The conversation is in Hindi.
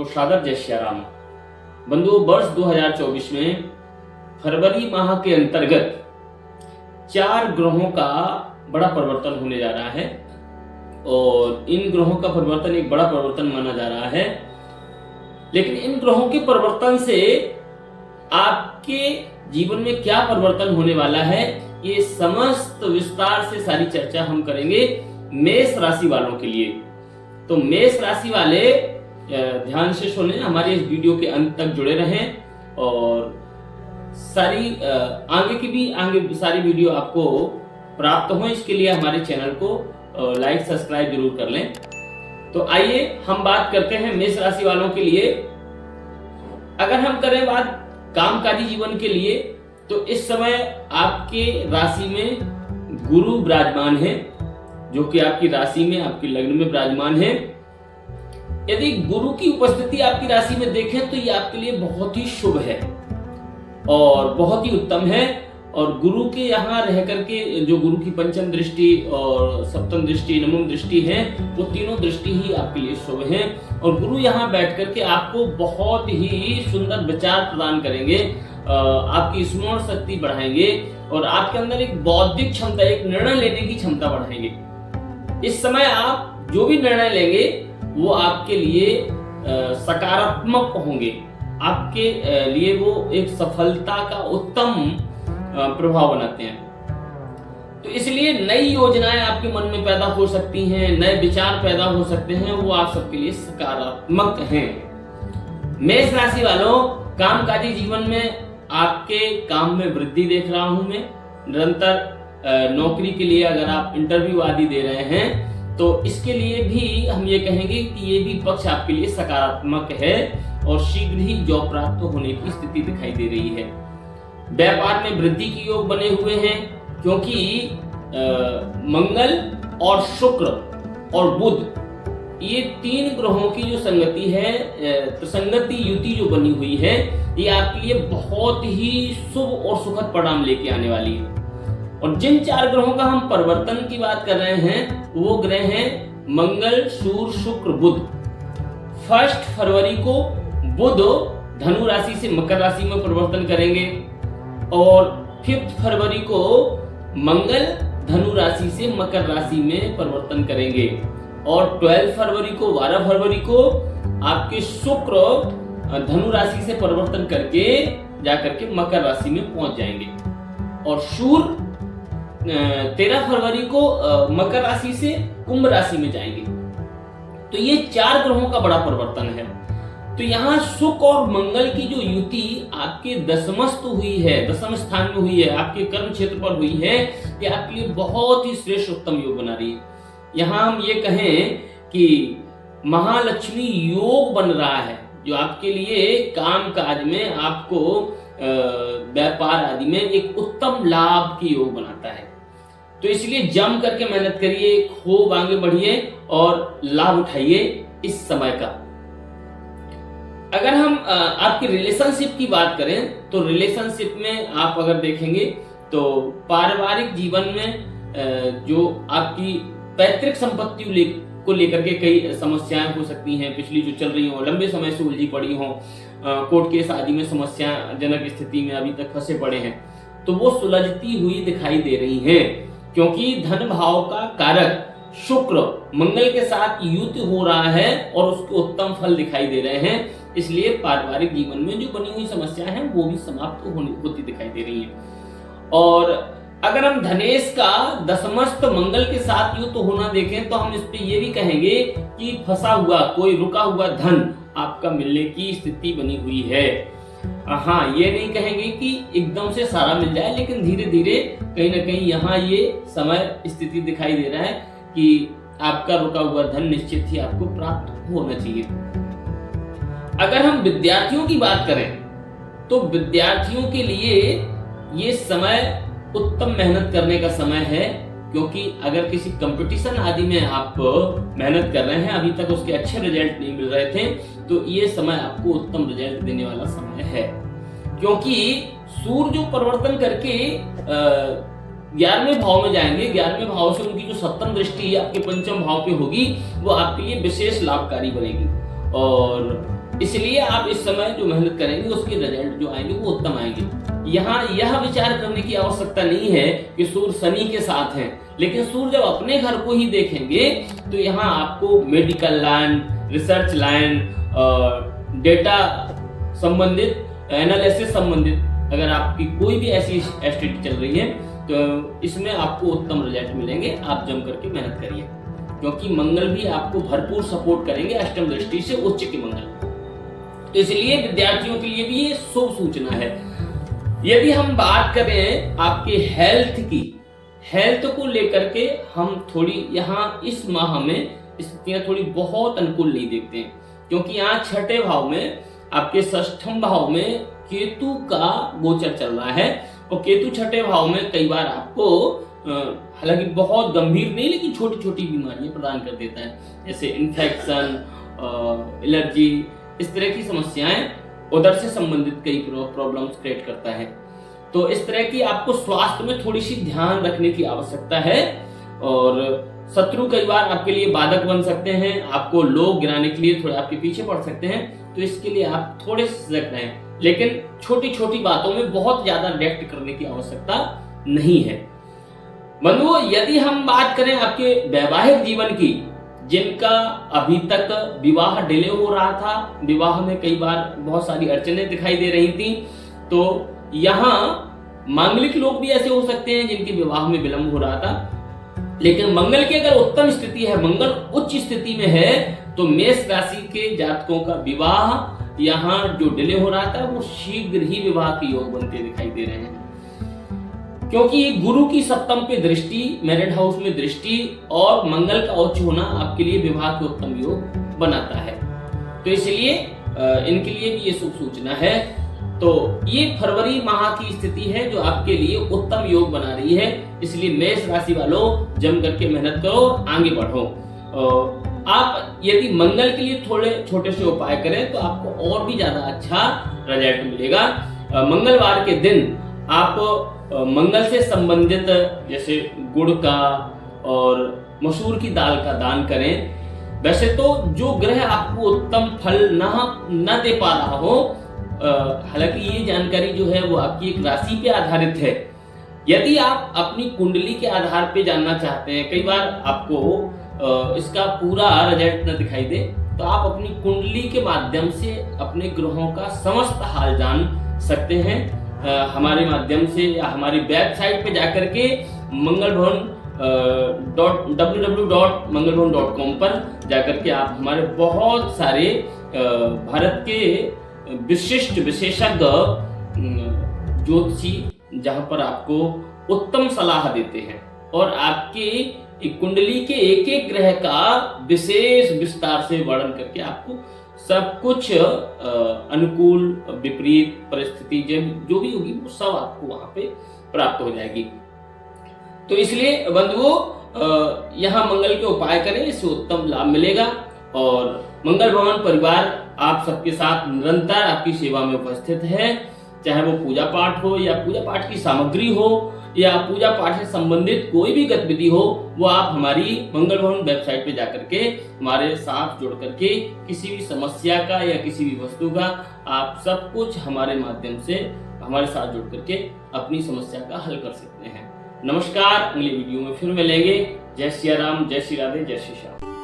सादर जय श्री राम। बंधुओं, वर्ष 2024 में फरवरी माह के अंतर्गत 4 ग्रहों का बड़ा परिवर्तन होने जा रहा है और इन ग्रहों का परिवर्तन एक बड़ा परिवर्तन माना जा रहा है। लेकिन इन ग्रहों के परिवर्तन से आपके जीवन में क्या परिवर्तन होने वाला है, ये समस्त विस्तार से सारी चर्चा हम करेंगे मेष राशि वालों के लिए। तो मेष राशि वाले ध्यान से सुने, हमारे इस वीडियो के अंत तक जुड़े रहें और आगे सारी वीडियो आपको प्राप्त हो, इसके लिए हमारे चैनल को लाइक सब्सक्राइब जरूर कर लें। तो आइए हम बात करते हैं मेष राशि वालों के लिए। अगर हम करें बात कामकाजी जीवन के लिए, तो इस समय आपके राशि में गुरु विराजमान है, जो कि आपकी राशि में, आपके लग्न में विराजमान है। यदि गुरु की उपस्थिति आपकी राशि में देखें तो ये आपके लिए बहुत ही शुभ है और बहुत ही उत्तम है। और गुरु के यहाँ रह करके जो गुरु की पंचम दृष्टि और सप्तम दृष्टि, नवम दृष्टि है, वो तीनों दृष्टि ही आपके लिए शुभ है। और गुरु यहाँ बैठ करके आपको बहुत ही सुंदर विचार प्रदान करेंगे, आपकी स्मरण शक्ति बढ़ाएंगे और आपके अंदर एक बौद्धिक क्षमता, एक निर्णय लेने की क्षमता बढ़ाएंगे। इस समय आप जो भी निर्णय लेंगे वो आपके लिए सकारात्मक होंगे, आपके लिए वो एक सफलता का उत्तम प्रभाव बनाते हैं। तो इसलिए नई योजनाएं आपके मन में पैदा हो सकती हैं, नए विचार पैदा हो सकते हैं, वो आप सबके लिए सकारात्मक हैं। मेष राशि वालों, कामकाजी जीवन में आपके काम में वृद्धि देख रहा हूं मैं। निरंतर नौकरी के लिए अगर आप इंटरव्यू आदि दे रहे हैं तो इसके लिए भी हम ये कहेंगे कि ये भी पक्ष आपके लिए सकारात्मक है और शीघ्र ही जॉब प्राप्त होने की स्थिति दिखाई दे रही है। व्यापार में वृद्धि के योग बने हुए हैं, क्योंकि मंगल और शुक्र और बुध, ये 3 ग्रहों की जो संगति है, संगति युति जो बनी हुई है, ये आपके लिए बहुत ही शुभ और सुखद परिणाम लेके आने वाली है। और जिन 4 ग्रहों का हम परिवर्तन की बात कर रहे हैं वो ग्रह हैं मंगल, सूर्य, शुक्र, बुध। 1 फरवरी को बुध धनु राशि से मकर राशि में परिवर्तन करेंगे और 5 फरवरी को मंगल धनु राशि से मकर राशि में परिवर्तन करेंगे और 12 फरवरी को, 12 फरवरी को आपके शुक्र धनु राशि से परिवर्तन करके जाकर के मकर राशि में पहुंच जाएंगे और सूर्य 13 फरवरी को मकर राशि से कुंभ राशि में जाएंगे। तो ये 4 ग्रहों का बड़ा परिवर्तन है। तो यहाँ शुक्र और मंगल की जो युति आपके दशमस्थ हुई है, दशम स्थान में हुई है, आपके कर्म क्षेत्र पर हुई है, ये आपके लिए बहुत ही श्रेष्ठ उत्तम योग बना रही है। यहाँ हम ये कहें कि महालक्ष्मी योग बन रहा है, जो आपके लिए काम काज में, आपको व्यापार आदि में एक उत्तम लाभ की योग बनाता है। तो इसलिए जम करके मेहनत करिए, खूब आगे बढ़िए और लाभ उठाइए इस समय का। अगर हम आपकी रिलेशनशिप की बात करें तो रिलेशनशिप में आप अगर देखेंगे तो पारिवारिक जीवन में जो आपकी पैतृक संपत्ति को लेकर के कई समस्याएं हो सकती हैं, पिछली जो चल रही हो, लंबे समय से उलझी पड़ी हो, कोर्ट केस आदि में समस्याजनक स्थिति में अभी तक फंसे पड़े हैं, तो वो सुलझती हुई दिखाई दे रही हैं, क्योंकि धन भाव का कारक शुक्र मंगल के साथ युति हो रहा है और उसके उत्तम फल दिखाई दे रहे हैं। इसलिए पारिवारिक जीवन में जो बनी हुई समस्या है वो भी समाप्त होती दिखाई दे रही है। और अगर हम धनेश का दशमस्थ मंगल के साथ युक्त होना देखें तो हम इस पे ये भी कहेंगे कि फंसा हुआ, कोई रुका हुआ धन आपका मिलने की स्थिति बनी हुई है। हाँ, ये नहीं कहेंगे कि एकदम से सारा मिल जाए, लेकिन धीरे धीरे कहीं ना कहीं यहाँ ये समय स्थिति दिखाई दे रहा है कि आपका रुका हुआ धन निश्चित ही आपको प्राप्त होना चाहिए। अगर हम विद्यार्थियों की बात करें तो विद्यार्थियों के लिए ये समय उत्तम मेहनत करने का समय है, क्योंकि अगर किसी कंपटीशन आदि में आप मेहनत कर रहे हैं, अभी तक उसके अच्छे रिजल्ट नहीं मिल रहे थे, तो ये समय आपको उत्तम रिजल्ट देने वाला समय है। क्योंकि सूर्य जो परिवर्तन करके 11वें भाव में जाएंगे, 11वें भाव से उनकी जो सप्तम दृष्टि आपके पंचम भाव पे होगी, वो आपके लिए विशेष लाभकारी बनेगी। और इसलिए आप इस समय जो मेहनत करेंगे उसके रिजल्ट जो आएंगे वो उत्तम आएंगे। यहाँ यह विचार करने की आवश्यकता नहीं है कि सूर्य शनि के साथ है, लेकिन सूर्य जब अपने घर को ही देखेंगे तो यहाँ आपको medical line, research line, data संबंधित, एनालिसिस संबंधित अगर आपकी कोई भी ऐसी स्टडी चल रही है तो इसमें आपको उत्तम रिजल्ट मिलेंगे। आप जम करके मेहनत करिए, क्योंकि मंगल भी आपको भरपूर सपोर्ट करेंगे अष्टम दृष्टि से उच्च के मंगल। तो इसलिए विद्यार्थियों के लिए भी ये शुभ सूचना है। यदि हम बात करें आपके हेल्थ की, हेल्थ को लेकर के हम थोड़ी यहाँ इस माह में स्थितियां थोड़ी बहुत अनुकूल नहीं देखते हैं, क्योंकि यहाँ छठे भाव में आपके षष्ठम भाव में केतु का गोचर चल रहा है, और केतु छठे भाव में कई बार आपको हालांकि बहुत गंभीर नहीं लेकिन छोटी छोटी बीमारियां प्रदान कर देता है, जैसे इन्फेक्शन, एलर्जी, इस तरह की समस्याएं, उधर से संबंधित कई प्रॉब्लम्स क्रिएट करता है। तो इस तरह की आपको स्वास्थ्य में थोड़ी सी ध्यान रखने की आवश्यकता है, और शत्रु कई बार आपके लिए बाधक बन सकते हैं, आपको लोग गिराने के लिए थोड़े आपके पीछे पड़ सकते हैं, तो इसके लिए आप थोड़े सजग रहें, लेकिन छोटी छोटी बातों में बहुत ज्यादा रिएक्ट करने की आवश्यकता नहीं है। बंधुओं, यदि हम बात करें आपके वैवाहिक जीवन की, जिनका अभी तक विवाह डिले हो रहा था, विवाह में कई बार बहुत सारी अड़चनें दिखाई दे रही थी, तो यहाँ मांगलिक लोग भी ऐसे हो सकते हैं जिनके विवाह में विलंब हो रहा था, लेकिन मंगल की अगर उत्तम स्थिति है, मंगल उच्च स्थिति में है, तो मेष राशि के जातकों का विवाह यहाँ जो डिले हो रहा था वो शीघ्र ही विवाह के योग बनते दिखाई दे रहे हैं, क्योंकि गुरु की सप्तम पे दृष्टि, मैरिड हाउस में दृष्टि और मंगल का उच्च होना आपके लिए विवाह के उत्तम योग बनाता है। तो इसलिए इनके लिए भी ये शुभ सूचना है। तो ये फरवरी माह की स्थिति है जो आपके लिए उत्तम योग बना रही है, इसलिए मेष राशि वालों जम करके मेहनत करो, आगे बढ़ो। आप यदि मंगल के लिए थोड़े छोटे से उपाय करें तो आपको और भी ज्यादा अच्छा रिजल्ट मिलेगा। मंगलवार के दिन आप मंगल से संबंधित जैसे गुड़ का और मसूर की दाल का दान करें। वैसे तो जो ग्रह आपको उत्तम फल न दे पा रहा हो, हालांकि ये जानकारी जो है वो आपकी एक राशि पे आधारित है। यदि आप अपनी कुंडली के आधार पे जानना चाहते हैं, कई बार आपको इसका पूरा रिजल्ट न दिखाई दे, तो आप अपनी कुंडली के माध्यम से अपने ग्रहों का समस्त हाल जान सकते हैं हमारे माध्यम से, या हमारी वेबसाइट पे जाकर के www.mangalbhavan.com पर जाकर के आप हमारे बहुत सारे भारत के विशिष्ट विशेषज्ञ ज्योतिषी जहां पर आपको उत्तम सलाह देते हैं और आपके कुंडली के एक एक ग्रह का विशेष विस्तार से वर्णन करके आपको सब कुछ अनुकूल विपरीत परिस्थिति जो भी होगी वो सब आपको वहां पे प्राप्त हो जाएगी। तो इसलिए बंधुओं यहाँ मंगल के उपाय करें, इससे उत्तम लाभ मिलेगा। और मंगल भवन परिवार आप सबके साथ निरंतर आपकी सेवा में उपस्थित है, चाहे वो पूजा पाठ हो या पूजा पाठ की सामग्री हो या पूजा पाठ से संबंधित कोई भी गतिविधि हो, वो आप हमारी मंगल भवन वेबसाइट पे जाकर के हमारे साथ जुड़ करके किसी भी समस्या का या किसी भी वस्तु का आप सब कुछ हमारे माध्यम से हमारे साथ जुड़ करके अपनी समस्या का हल कर सकते हैं। नमस्कार, अगली वीडियो में फिर मिलेंगे। जय सिया राम, जय श्री राधे, जय श्री श्याम।